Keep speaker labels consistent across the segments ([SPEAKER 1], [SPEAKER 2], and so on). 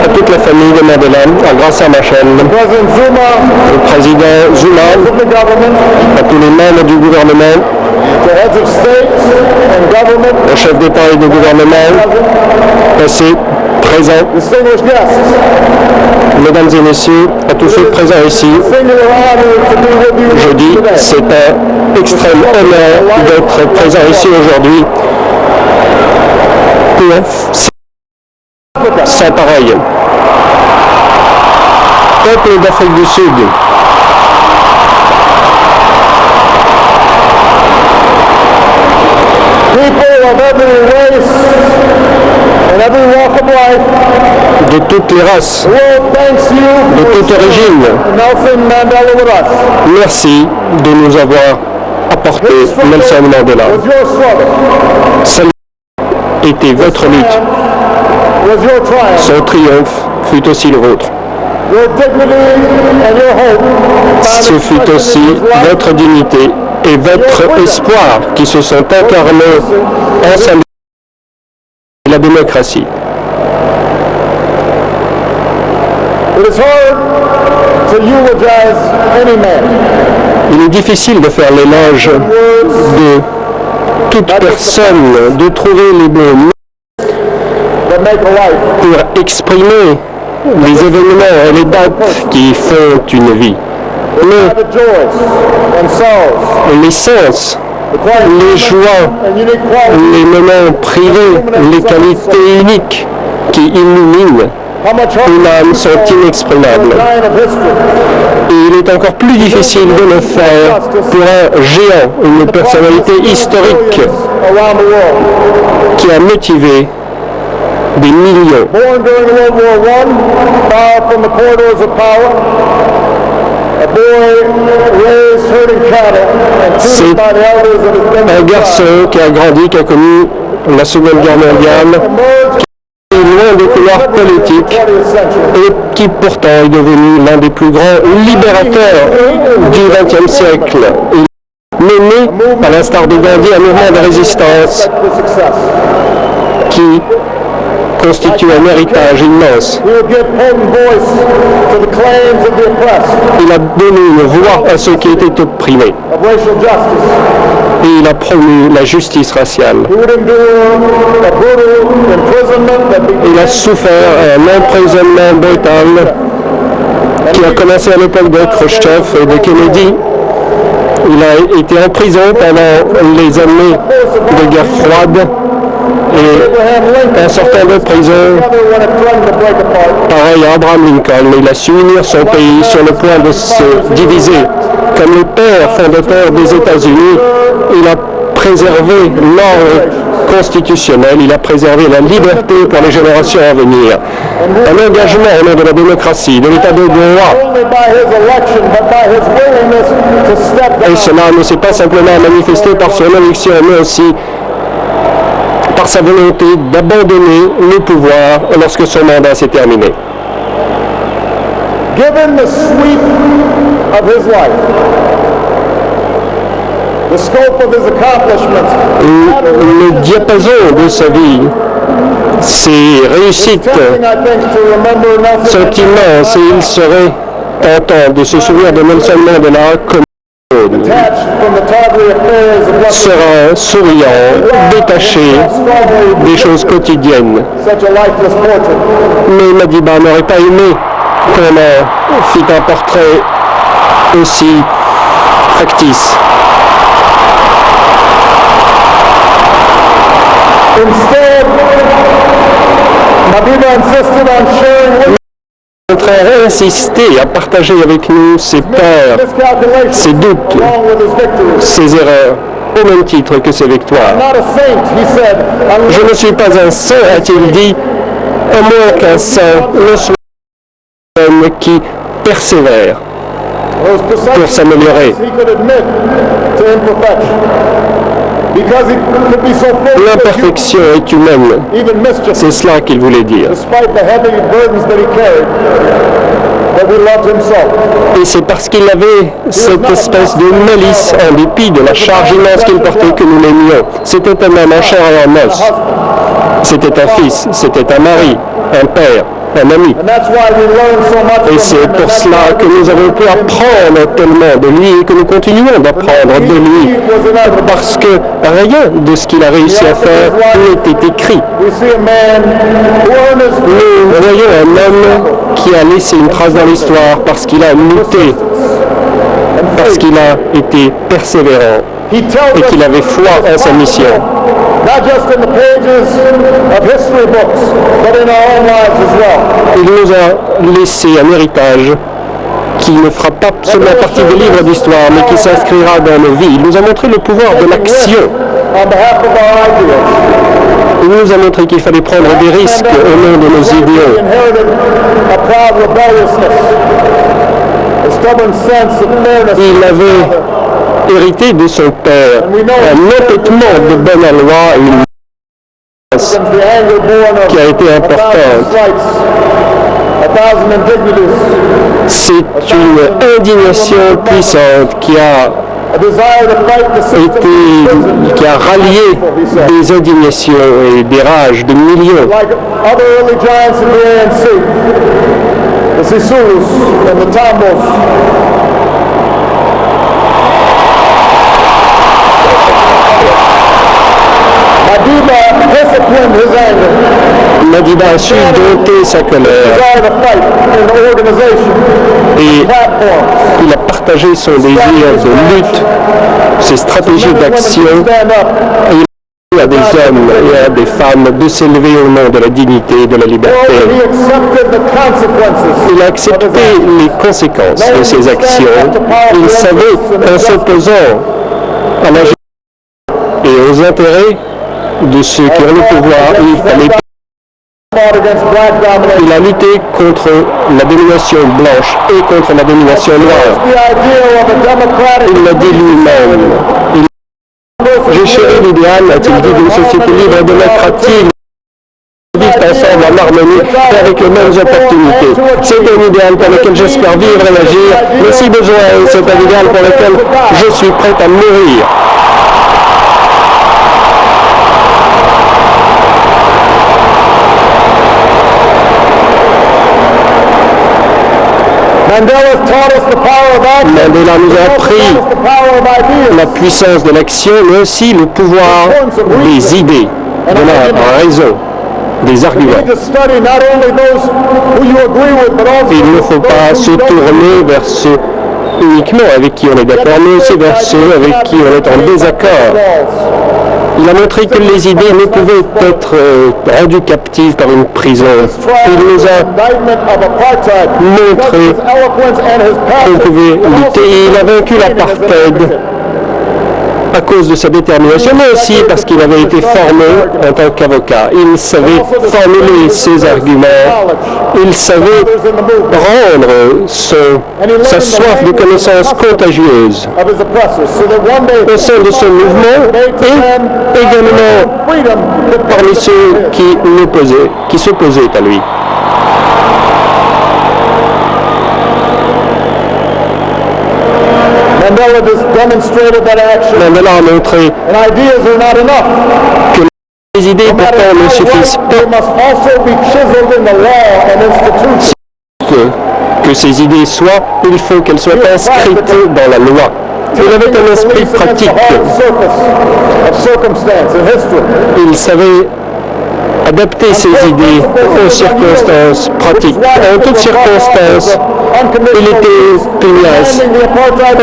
[SPEAKER 1] à toute la famille de Mandela, grâce à Machel, au président Zuma, à tous les membres du gouvernement, aux chefs d'État et de gouvernement, passés, présents, mesdames et messieurs, à tous ceux présents ici, je dis, c'est un extrême honneur d'être présent ici aujourd'hui pour sans pareil. Peuple d'Afrique du Sud, de toutes les races, de toute origine, merci de nous avoir apporté Nelson Mandela. Celle était votre lutte. Son triomphe fut aussi le vôtre. Ce fut aussi votre dignité et votre espoir qui se sont incarnés ensemble de la démocratie. Il est difficile de faire l'éloge de toute personne, de trouver les bons mots pour exprimer les événements et les dates qui font une vie. Mais les sens, les joies, les moments privés, les qualités uniques qui illuminent une âme sont inexprimables. Et il est encore plus difficile de le faire pour un géant, une personnalité historique qui a motivé des millions. C'est un garçon qui a grandi, qui a connu la Seconde Guerre mondiale, qui est loin des couloirs politiques et qui pourtant est devenu l'un des plus grands libérateurs du XXe siècle. Mené, à l'instar de Gandhi, un mouvement de résistance qui constitue un héritage immense. Il a donné une voix à ceux qui étaient opprimés. Et il a promu la justice raciale. Il a souffert un emprisonnement brutal qui a commencé à l'époque de Khrushchev et de Kennedy. Il a été en prison pendant les années de guerre froide. Et en sortant de prison, pareil à Abraham Lincoln, il a su unir son pays sur le point de se diviser. Comme le père fondateur des États-Unis, il a préservé l'ordre constitutionnel, il a préservé la liberté pour les générations à venir. Un engagement au nom de la démocratie, de l'état de droit. Et cela ne s'est pas simplement manifesté par son élection, mais aussi par sa volonté d'abandonner le pouvoir lorsque son mandat s'est terminé.
[SPEAKER 2] Given the sweep of his life, the scope of his accomplishments,
[SPEAKER 1] le diapason de sa vie, ses réussites sont immenses et il serait tentant de se souvenir de Nelson Mandela comme serein, souriant, détaché des choses quotidiennes. Mais Madiba n'aurait pas aimé qu'on en fit un portrait aussi factice. Au contraire, insister à partager avec nous ses peurs, ses doutes, ses erreurs, au même titre que ses victoires. Je ne suis pas un saint, a-t-il dit, à moins qu'un saint ne soit un qui persévère pour s'améliorer. L'imperfection est humaine. C'est cela qu'il voulait dire.
[SPEAKER 2] that we loved him so.
[SPEAKER 1] Et c'est parce qu'il avait cette espèce de malice, en dépit de la charge immense qu'il portait, que nous l'aimions. C'était un homme en chair et en os. C'était un fils, c'était un mari, un père, un ami.
[SPEAKER 2] And that's why we learn so much
[SPEAKER 1] Et
[SPEAKER 2] from
[SPEAKER 1] c'est
[SPEAKER 2] him.
[SPEAKER 1] pour cela que nous avons pu apprendre tellement de lui et que nous continuons d'apprendre de lui. Parce que rien de ce qu'il a réussi à faire n'était écrit.
[SPEAKER 2] We see a man who earned his
[SPEAKER 1] Nous voyons un homme qui a laissé une trace dans l'histoire parce qu'il a lutté, parce qu'il a été persévérant
[SPEAKER 2] He tells
[SPEAKER 1] et
[SPEAKER 2] us
[SPEAKER 1] qu'il avait foi en sa mission.
[SPEAKER 2] not just in the pages of history books, but in our own lives as well.
[SPEAKER 1] Il nous a laissé un héritage qui ne fera pas seulement partie des livres d'histoire, mais qui s'inscrira dans nos vies. Il nous a montré le pouvoir de l'action.
[SPEAKER 2] On behalf of our ideals.
[SPEAKER 1] Il nous a montré qu'il fallait prendre des risques au nom de nos
[SPEAKER 2] He
[SPEAKER 1] idéaux.
[SPEAKER 2] inherited a proud rebelliousness, a stubborn sense of fairness.
[SPEAKER 1] Il avait hérité de son père un entêtement de bonne loi et une menace
[SPEAKER 2] The anger born of
[SPEAKER 1] qui a été
[SPEAKER 2] a thousand
[SPEAKER 1] importante.
[SPEAKER 2] slights, a thousand indignities,
[SPEAKER 1] C'est une indignation puissante qui a
[SPEAKER 2] a desire to fight the system,
[SPEAKER 1] qui a rallié des indignations et des rages de millions.
[SPEAKER 2] like other early giants in the ANC, the Sisulus and the Tambos. Madiba disciplined his anger,
[SPEAKER 1] Madiba a su dompter sa colère
[SPEAKER 2] desire to fight in the organization,
[SPEAKER 1] et
[SPEAKER 2] platforms.
[SPEAKER 1] il a partagé son désir de lutte, ses stratégies d'action.
[SPEAKER 2] Stand up.
[SPEAKER 1] Il a des hommes et à des femmes de s'élever au nom de la dignité et de la liberté.
[SPEAKER 2] He accepted the consequences.
[SPEAKER 1] Il a accepté les conséquences de ses actions. Il savait, en s'opposant à la et aux intérêts de ceux qui ont le pouvoir, il fallait.
[SPEAKER 2] Fought against black domination.
[SPEAKER 1] Il a lutté contre la domination blanche et contre la domination noire.
[SPEAKER 2] The idea of a democratic
[SPEAKER 1] Il l'a dit lui-même. J'ai chéri l'idéal, a-t-il dit, d'une société libre et démocratique, vivent ensemble en harmonie et avec les mêmes opportunités. C'est un idéal pour lequel j'espère vivre et agir, mais si besoin, c'est un idéal pour lequel je suis prêt à mourir.
[SPEAKER 2] Mandela taught us the power of action.
[SPEAKER 1] Mandela nous a
[SPEAKER 2] He
[SPEAKER 1] appris
[SPEAKER 2] taught us the power of ideas.
[SPEAKER 1] la puissance de l'action, mais aussi le pouvoir des idées, de la raison, des
[SPEAKER 2] You
[SPEAKER 1] arguments.
[SPEAKER 2] need to study not only those who you agree with, but also
[SPEAKER 1] Il ne faut pas
[SPEAKER 2] those
[SPEAKER 1] se
[SPEAKER 2] who you don't
[SPEAKER 1] tourner vers ceux uniquement avec qui on est d'accord, mais aussi vers ceux avec qui on est en désaccord. Il a montré que les idées ne pouvaient être rendues captives par une prison. Il nous a montré qu'on pouvait lutter et il a vaincu l'apartheid à cause de sa détermination, mais aussi parce qu'il avait été formé en tant qu'avocat. Il savait formuler ses arguments, il savait rendre sa soif de connaissances contagieuse au sein de son mouvement et également parmi ceux qui s'opposaient à lui.
[SPEAKER 2] Mandela just demonstrated that action,
[SPEAKER 1] Mandela a montré
[SPEAKER 2] and ideas are not enough.
[SPEAKER 1] que les idées pourtant ne suffisent
[SPEAKER 2] They
[SPEAKER 1] pas,
[SPEAKER 2] must also be chiseled in the law and institutions.
[SPEAKER 1] que ces idées soient, il faut qu'elles soient inscrites dans la loi. Il avait un esprit pratique. Il savait adapter ses idées aux circonstances pratiques. En toutes circonstances, il était pugnace,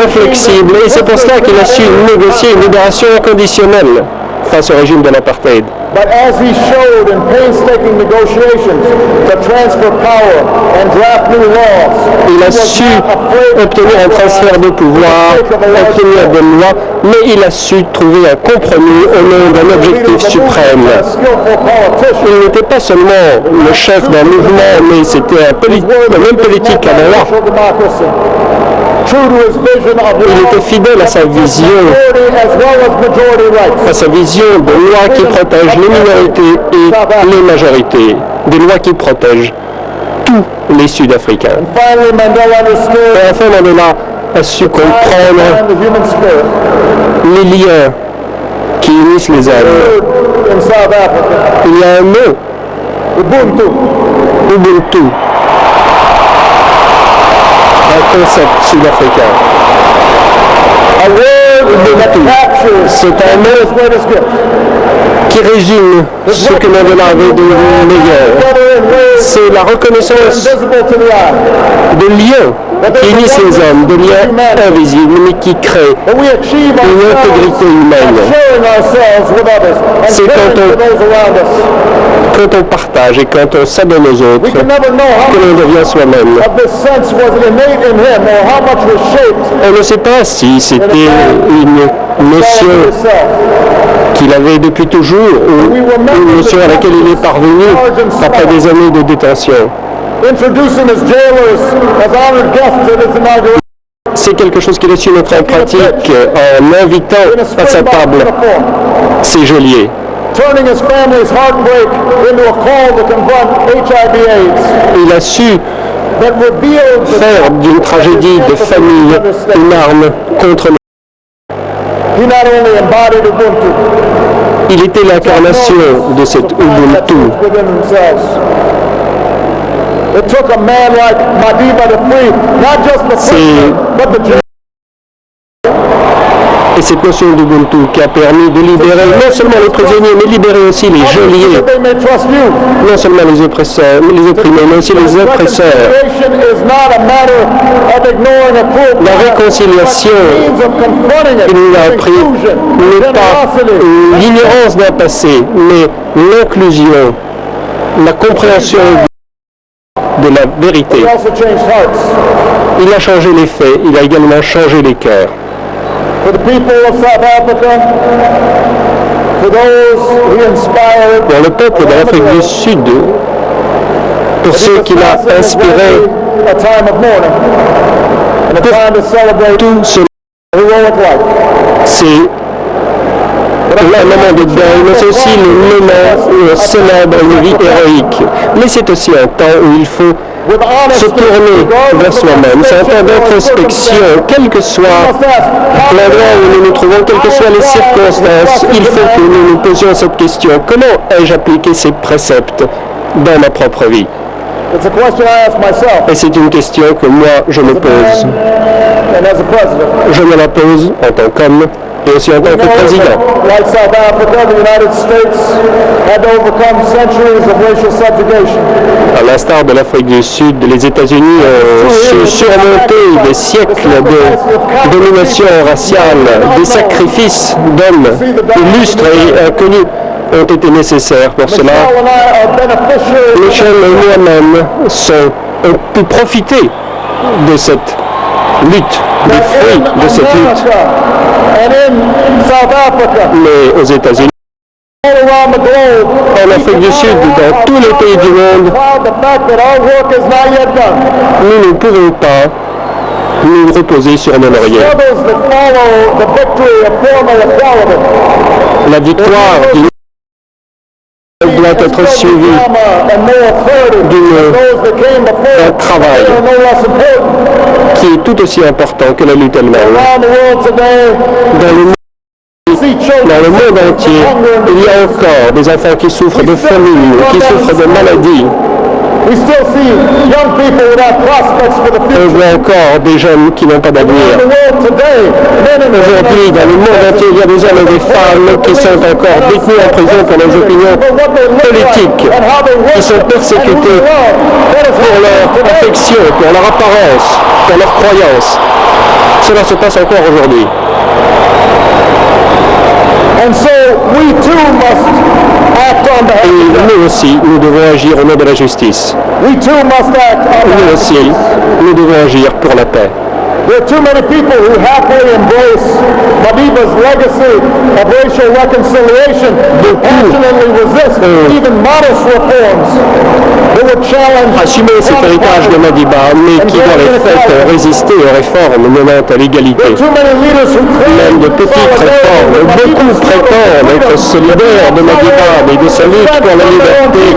[SPEAKER 1] inflexible, et c'est pour cela qu'il a su négocier une libération inconditionnelle face au régime de l'apartheid.
[SPEAKER 2] But as he showed in painstaking negotiations to transfer power and draft new laws,
[SPEAKER 1] Il a su obtenir un transfert de pouvoir, obtenir des lois, mais il a su trouver un compromis au nom d'un objectif suprême.
[SPEAKER 2] a skillful politician,
[SPEAKER 1] Il n'était pas seulement le chef d'un mouvement, mais c'était un homme politique à droit.
[SPEAKER 2] social democracy. True to his vision of
[SPEAKER 1] Il était fidèle à sa vision,
[SPEAKER 2] minority as well as majority rights.
[SPEAKER 1] à sa vision de lois qui protègent les minorités et les majorités, des lois qui protègent tous les Sud-Africains.
[SPEAKER 2] And finally, Mandela understood
[SPEAKER 1] Et enfin, Mandela a su comprendre
[SPEAKER 2] behind the human spirit.
[SPEAKER 1] les liens qui unissent les hommes.
[SPEAKER 2] In South Africa,
[SPEAKER 1] Il y a un mot,
[SPEAKER 2] Ubuntu.
[SPEAKER 1] Ubuntu, un concept sud-africain.
[SPEAKER 2] A word that captures
[SPEAKER 1] C'est un
[SPEAKER 2] his
[SPEAKER 1] mot
[SPEAKER 2] greatest gift.
[SPEAKER 1] qui résume ce que Mandela avait de meilleur.
[SPEAKER 2] Together in ways
[SPEAKER 1] C'est la reconnaissance
[SPEAKER 2] invisible to the eye.
[SPEAKER 1] de liens qui unissent les hommes, de liens invisibles, mais qui créent
[SPEAKER 2] But we achieve
[SPEAKER 1] une
[SPEAKER 2] ourselves
[SPEAKER 1] intégrité humaine.
[SPEAKER 2] by sharing ourselves with others and
[SPEAKER 1] C'est
[SPEAKER 2] caring
[SPEAKER 1] quand
[SPEAKER 2] for those around us.
[SPEAKER 1] Quand on partage et quand on s'adonne aux autres,
[SPEAKER 2] We can never know how
[SPEAKER 1] que
[SPEAKER 2] much
[SPEAKER 1] l'on devient soi-même.
[SPEAKER 2] of this sense was innate in him or how much was shaped
[SPEAKER 1] On ne sait pas si c'était une notion
[SPEAKER 2] by himself.
[SPEAKER 1] qu'il avait depuis toujours ou une notion à laquelle il est parvenu après des années de détention.
[SPEAKER 2] Introducing his jailers as honored guests at his inauguration
[SPEAKER 1] C'est quelque chose qu'il a su mettre en pratique en invitant
[SPEAKER 2] in a
[SPEAKER 1] à sa
[SPEAKER 2] Springbok
[SPEAKER 1] table
[SPEAKER 2] uniform,
[SPEAKER 1] ses geôliers,
[SPEAKER 2] turning his family's heartbreak into a call to confront HIV/AIDS
[SPEAKER 1] il a su
[SPEAKER 2] that revealed the
[SPEAKER 1] faire d'une tragédie de famille une arme contre le...
[SPEAKER 2] He not only embodied Ubuntu,
[SPEAKER 1] Il était l'incarnation de cet Ubuntu.
[SPEAKER 2] within themselves. It took a man like Madiba to free not just the prisoner, but the jail.
[SPEAKER 1] Et cette notion d'Ubuntu qui a permis de libérer non seulement les prisonniers, mais libérer aussi les geôliers,
[SPEAKER 2] That they may trust you.
[SPEAKER 1] non seulement les oppresseurs, les opprimés, mais aussi les oppresseurs.
[SPEAKER 2] Reconciliation is not a matter of ignoring a cruel
[SPEAKER 1] La
[SPEAKER 2] past,
[SPEAKER 1] réconciliation,
[SPEAKER 2] but means of confronting it
[SPEAKER 1] il nous l'a
[SPEAKER 2] with
[SPEAKER 1] appris,
[SPEAKER 2] inclusion,
[SPEAKER 1] n'est pas
[SPEAKER 2] generosity,
[SPEAKER 1] l'ignorance d'un passé, mais l'inclusion, la compréhension de la vérité.
[SPEAKER 2] He also changed hearts.
[SPEAKER 1] Il a changé les faits, il a également changé les cœurs.
[SPEAKER 2] For the people of South Africa, for those he inspired,
[SPEAKER 1] Pour le peuple de l'Afrique du Sud, pour ceux qu'il a inspirés,
[SPEAKER 2] a time of mourning and a time to celebrate
[SPEAKER 1] tout ce
[SPEAKER 2] heroic life.
[SPEAKER 1] c'est un moment de deuil, mais c'est aussi le moment où on célèbre une vie héroïque. Mais c'est aussi un temps où il faut
[SPEAKER 2] With
[SPEAKER 1] se
[SPEAKER 2] honesty,
[SPEAKER 1] tourner vers soi-même. C'est un temps d'introspection, quel que soit l'endroit où nous nous trouvons, quelles que soient les circonstances. Il faut que nous nous posions cette question. Comment ai-je appliqué ces préceptes dans ma propre vie?
[SPEAKER 2] It's a question I ask myself
[SPEAKER 1] Et c'est une question que moi, je me pose.
[SPEAKER 2] and as a president.
[SPEAKER 1] Je me la pose en tant qu'homme et aussi en tant que président.
[SPEAKER 2] Like South Africa, the United States had to overcome centuries of racial subjugation.
[SPEAKER 1] À l'instar de l'Afrique du Sud, les États-Unis ont su surmonter des siècles de domination raciale, des sacrifices d'hommes illustres et inconnus ont été nécessaires pour cela.
[SPEAKER 2] Michelle and I are beneficiaries
[SPEAKER 1] Michel et moi-même ont pu profiter de cette lutte, des fruits de cette lutte.
[SPEAKER 2] and in South Africa,
[SPEAKER 1] Mais aux États-Unis,
[SPEAKER 2] all around the globe,
[SPEAKER 1] en Afrique du Sud, dans tous les pays du monde,
[SPEAKER 2] proud the fact that our work is not yet done.
[SPEAKER 1] nous ne pouvons pas nous reposer sur nos lauriers.
[SPEAKER 2] Struggles that follow the victory of formal equality.
[SPEAKER 1] La victoire doit être suivie d'un travail qui est tout aussi important que la lutte elle-même. Dans le monde entier, il y a encore des enfants qui souffrent de famine, qui souffrent de maladies. On voit encore des jeunes qui n'ont pas d'avenir. Aujourd'hui, dans le monde entier, il y a des hommes et des femmes qui sont encore détenus en prison pour leurs opinions politiques, qui sont persécutés pour leur affection, pour leur apparence, pour leur croyance. Cela se passe encore aujourd'hui. Et nous aussi, nous devons agir au nom de la justice. Nous aussi, nous devons agir pour la paix.
[SPEAKER 2] There are too many people who happily embrace Madiba's legacy of racial reconciliation who passionately resist even modest reforms that would challenge
[SPEAKER 1] Assumer cet héritage de Madiba, mais qui dans les faits résister aux réformes menant à l'égalité.
[SPEAKER 2] too many leaders who
[SPEAKER 1] Même de petites réformes. Beaucoup prétendent être solidaires de Madiba et de sa lutte pour la liberté,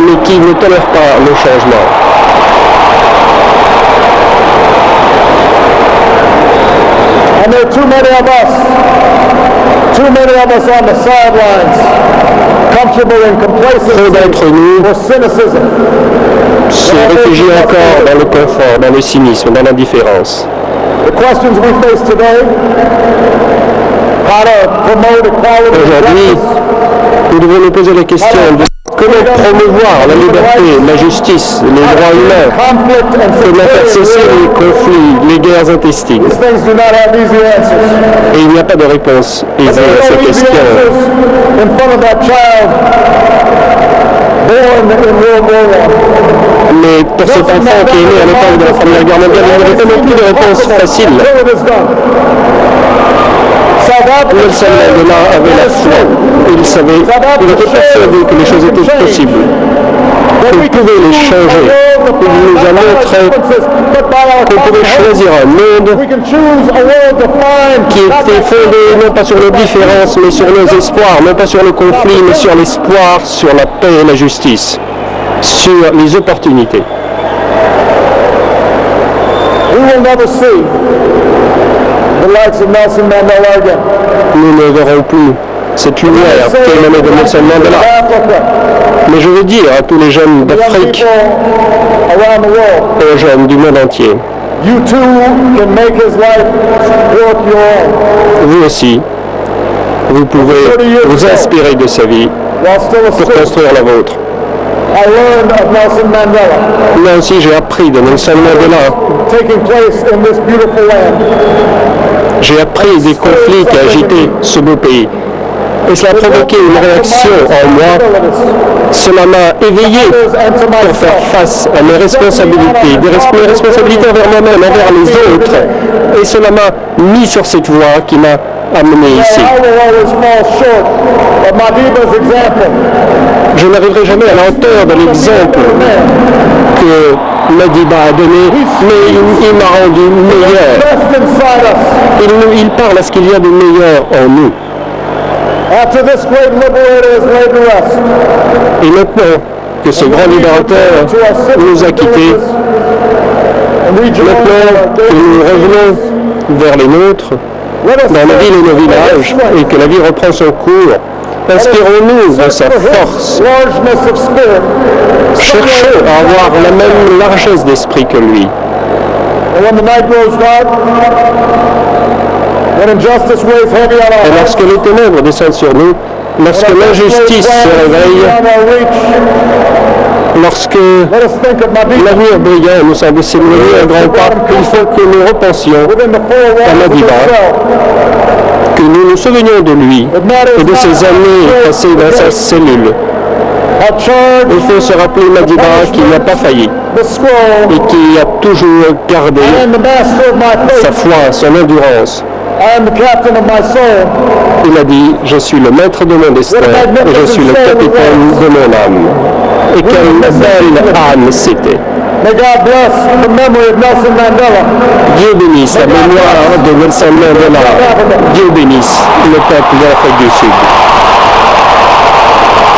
[SPEAKER 1] mais qui ne tolèrent pas le changement.
[SPEAKER 2] And there are too many of us on the sidelines, comfortable in
[SPEAKER 1] Trop
[SPEAKER 2] complacency
[SPEAKER 1] d'entre nous
[SPEAKER 2] or cynicism.
[SPEAKER 1] se réfugient encore dans le confort, dans le cynisme, dans l'indifférence.
[SPEAKER 2] The questions we face today, how to promote equality and
[SPEAKER 1] Aujourd'hui,
[SPEAKER 2] justice,
[SPEAKER 1] nous devons nous poser la question de comment promouvoir la liberté, la justice, les droits humains,
[SPEAKER 2] conflict and
[SPEAKER 1] comment faire cesser
[SPEAKER 2] security.
[SPEAKER 1] les conflits, les guerres intestines.
[SPEAKER 2] These things do not have easy answers.
[SPEAKER 1] Et il n'y a pas de réponse aisée
[SPEAKER 2] There
[SPEAKER 1] à
[SPEAKER 2] are
[SPEAKER 1] ces
[SPEAKER 2] no easy
[SPEAKER 1] questions.
[SPEAKER 2] answers in front of that child born in World War I.
[SPEAKER 1] Mais pour cet enfant qui est né à l'époque de la Première Guerre mondiale, il n'y avait pas non plus de réponse facile.
[SPEAKER 2] Until it is done. South Africa
[SPEAKER 1] Nelson Mandela avait la foi. Il savait, il était persuadé que les choses étaient possibles. Qu'on pouvait les changer. Il nous a montré qu'on pouvait choisir un monde
[SPEAKER 2] We can choose a world defined
[SPEAKER 1] qui était fondé non pas sur nos différences, mais sur nos espoirs, non pas sur le conflit, mais sur l'espoir, sur la paix et la justice, sur les opportunités.
[SPEAKER 2] We will never see the likes of Nelson Mandela again.
[SPEAKER 1] Nous ne verrons plus cette lumière qui est émanée de Nelson Mandela.
[SPEAKER 2] Africa,
[SPEAKER 1] Mais je veux dire à tous les jeunes
[SPEAKER 2] young
[SPEAKER 1] d'Afrique,
[SPEAKER 2] people around the world,
[SPEAKER 1] aux jeunes du monde entier,
[SPEAKER 2] you too can make his life worth your own.
[SPEAKER 1] vous aussi, vous pouvez vous inspirer de sa vie
[SPEAKER 2] While still a
[SPEAKER 1] pour
[SPEAKER 2] student,
[SPEAKER 1] construire la vôtre.
[SPEAKER 2] I learned of Nelson Mandela
[SPEAKER 1] Moi aussi, j'ai appris de Nelson Mandela.
[SPEAKER 2] taking place in this beautiful land.
[SPEAKER 1] J'ai appris des conflits qui agitaient ce beau pays. Et cela a provoqué une réaction en moi. Cela m'a éveillé pour faire face à mes responsabilités, mes responsabilités envers moi-même, envers les autres. Et cela m'a mis sur cette voie qui m'a amené ici.
[SPEAKER 2] I will always fall short of Madiba's example.
[SPEAKER 1] Je n'arriverai jamais à la hauteur de l'exemple que Madiba a donné, mais il m'a rendu meilleur.
[SPEAKER 2] Best inside us.
[SPEAKER 1] Il parle à ce qu'il y a de meilleur en nous.
[SPEAKER 2] After this great liberator is laid to rest,
[SPEAKER 1] Et maintenant que ce grand libérateur nous a quittés,
[SPEAKER 2] and we join
[SPEAKER 1] maintenant
[SPEAKER 2] our
[SPEAKER 1] que nous revenons vers les nôtres, dans nos villes et nos villages, et que la vie reprend son cours, inspirons-nous de sa force.
[SPEAKER 2] largeness of spirit.
[SPEAKER 1] Cherchons à avoir la même largesse d'esprit que lui.
[SPEAKER 2] And when the night grows dark, when injustice weighs heavy on our
[SPEAKER 1] Et
[SPEAKER 2] hearts,
[SPEAKER 1] lorsque les ténèbres descendent sur nous, lorsque l'injustice se réveille,
[SPEAKER 2] beyond our reach,
[SPEAKER 1] lorsque
[SPEAKER 2] let us think of Madiba
[SPEAKER 1] l'avenir brillant nous semble s'éloigner un grand pas, il faut que nous repensions
[SPEAKER 2] within the four walls of
[SPEAKER 1] Madiba.
[SPEAKER 2] this cell.
[SPEAKER 1] que nous nous souvenions de lui et de ses années passées dans sa cellule.
[SPEAKER 2] Our charge,
[SPEAKER 1] Il faut se rappeler Madiba qui n'a pas failli
[SPEAKER 2] the scroll,
[SPEAKER 1] et qui a toujours gardé
[SPEAKER 2] I am the master of my
[SPEAKER 1] sa
[SPEAKER 2] fate.
[SPEAKER 1] foi, son endurance.
[SPEAKER 2] I am the captain of my soul.
[SPEAKER 1] Il a dit, je suis le maître de mon destin et je suis le capitaine de mon âme. Et quelle belle âme c'était.
[SPEAKER 2] May God bless the memory of Nelson Mandela.
[SPEAKER 1] Dieu bénisse la mémoire de Nelson Mandela. Dieu bénisse le peuple d'Afrique du Sud.